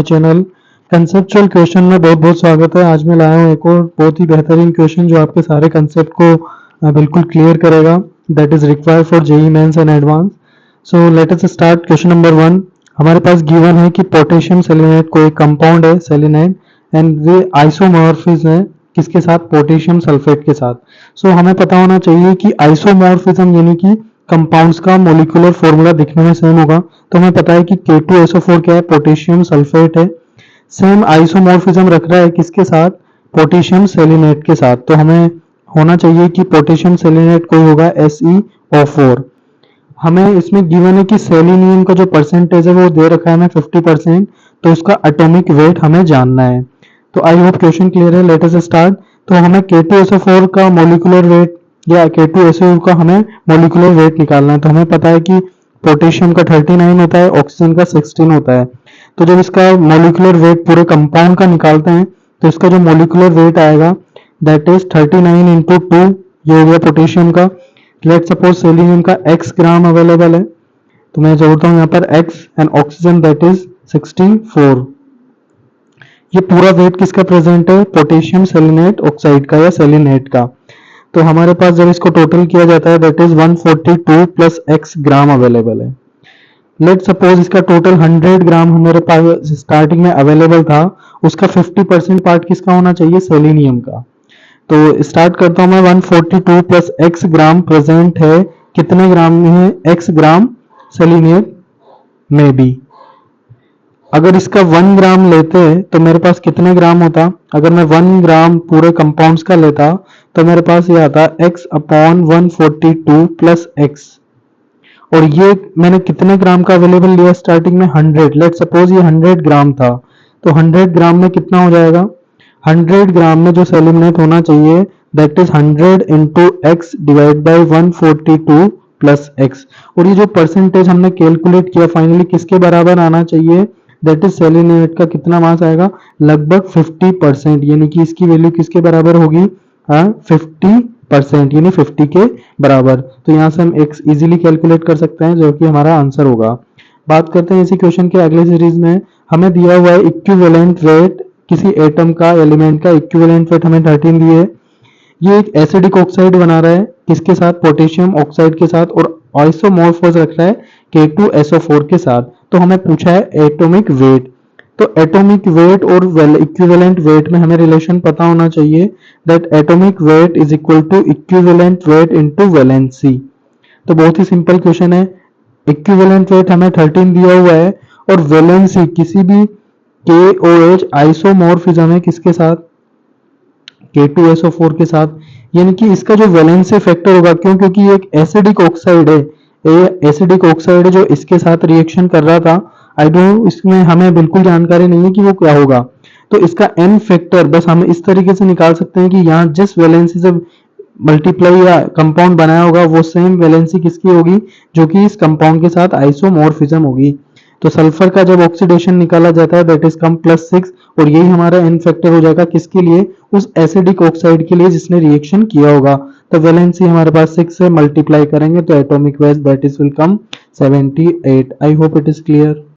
Channel conceptual question में बहुत बहुत स्वागत है। आज मैं लाया हूँ एक और बहुत ही बेहतरीन क्वेश्चन जो आपके सारे कंसेप्ट को बिल्कुल क्लियर करेगा। That is required for JEE mains and advance. So let us start. Question number 1 हमारे पास गिवन है कि पोटेशियम सेलेनाइड कोई कंपाउंड है सेलेनाइड एंड वे आइसोमॉर्फिज्म है किसके साथ, पोटेशियम सल्फेट के साथ। सो हमें पता होना चाहिए कि आइसोमॉर्फिज्म यानी कि कंपाउंड्स का मोलिकुलर फॉर्मूला दिखने में सेम होगा। तो हमें पता है कि K2SO4 क्या है, पोटेशियम सल्फेट है। सेम आइसोमॉर्फिज्म रख रहा है किसके साथ, पोटेशियम सेलेनेट के साथ। तो हमें होना चाहिए कि पोटेशियम सेलेनेट कोई होगा SeO4। हमें इसमें गिवन है कि सेलेनियम का जो परसेंटेज है वो दे रखा है हमें 50%। तो उसका एटॉमिक वेट हमें जानना है। तो आई होप क्वेश्चन क्लियर है। Late us start. तो हमें K2SO4 का मोलिकुलर वेट या K2SO का हमें मोलिकुलर वेट निकालना है। तो हमें पता है कि पोटेशियम का 39 होता है, ऑक्सीजन का 16 होता है। तो जब इसका मोलिकुलर वेट पूरे कंपाउंड का निकालते हैं तो इसका जो मोलिकुलर वेट आएगा दैट इज 39 इंटू 2, ये हो गया पोटेशियम का। लेट सपोज सेलेनियम का x ग्राम अवेलेबल है, तो मैं जोड़ता हूँ यहाँ पर x and oxygen that is 64। ये पूरा वेट किसका प्रेजेंट है, पोटेशियम सेलेनेट ऑक्साइड का या सेलेनेट का। तो हमारे पास जब इसको टोटल किया जाता है that is 142 plus x gram available है। लेट सपोज इसका टोटल 100 ग्राम हमारे पास स्टार्टिंग में अवेलेबल था, उसका 50% पार्ट किसका होना चाहिए, सेलेनियम का। तो स्टार्ट करता हूं मैं। 142 प्लस x ग्राम प्रेजेंट है कितने ग्राम में है, x ग्राम सेलेनियम में भी। अगर इसका 1 ग्राम लेते तो मेरे पास कितने ग्राम होता, अगर मैं 1 ग्राम पूरे कंपाउंड्स का लेता तो मेरे पास ये आता x अपॉन 142 प्लस x। और ये मैंने कितने ग्राम का अवेलेबल लिया स्टार्टिंग में, 100। लेट सपोज ये 100 ग्राम था, तो 100 ग्राम में कितना हो जाएगा, 100 ग्राम में जो सेलेनियम होना चाहिए that is 100 into x divide by 142 plus x. और ये जो परसेंटेज हमने कैलकुलेट किया फाइनली किसके बराबर आना चाहिए, दैट इज सेलेनियम का कितना मास आएगा, लगभग 50%। यानी कि इसकी वैल्यू किसके बराबर होगी, 50% यानी 50 के बराबर। तो यहाँ से हम एक्स इजीली कैलकुलेट कर सकते हैं जो कि हमारा आंसर होगा। बात करते हैं इसी क्वेश्चन के अगले सीरीज में। हमें दिया हुआ है इक्विवेलेंट वेट किसी एटम का, एलिमेंट का इक्विवेलेंट वेट हमें 13 दिए है। ये एक एसिडिक ऑक्साइड बना रहा है किसके साथ, पोटेशियम ऑक्साइड के साथ, और आइसोमॉर्फोस रख रहा है K2SO4 के साथ। तो हमें पूछा है एटॉमिक वेट। तो एटॉमिक वेट और इक्विवेलेंट वेट में हमें रिलेशन पता होना चाहिए that atomic weight is equal to equivalent weight into valency. तो बहुत ही सिंपल क्वेश्चन है। इक्विवेलेंट वेट हमें 13 दिया हुआ है और वैलेंसी किसी भी KOH आइसोमॉर्फिज्म है किसके साथ, K2SO4 के साथ। यानी कि इसका जो वैलेंसी फैक्टर होगा, क्यों, क्योंकि ये एक एसिडिक ऑक्साइड है, ये एसिडिक ऑक्साइड है जो इसके साथ रिएक्शन कर रहा था। आई डोंट, इसमें हमें बिल्कुल जानकारी नहीं है कि वो क्या होगा। तो इसका एन फैक्टर बस हम इस तरीके से निकाल सकते हैं कि यहाँ जिस वैलेंसी से मल्टीप्लाई या कंपाउंड बनाया होगा वो सेम वैलेंसी किसकी होगी, जो कि इस कंपाउंड के साथ आइसोमॉर्फिज्म होगी। तो सल्फर का जब ऑक्सीडेशन निकाला जाता है दैट इज कम +6, और यही हमारा एन फैक्टर हो जाएगा किसके लिए, उस एसिडिक ऑक्साइड के लिए जिसने रिएक्शन किया होगा। तो वैलेंसी हमारे पास 6 से मल्टीप्लाई करेंगे तो atomic wait that is will come 78। I hope it is clear.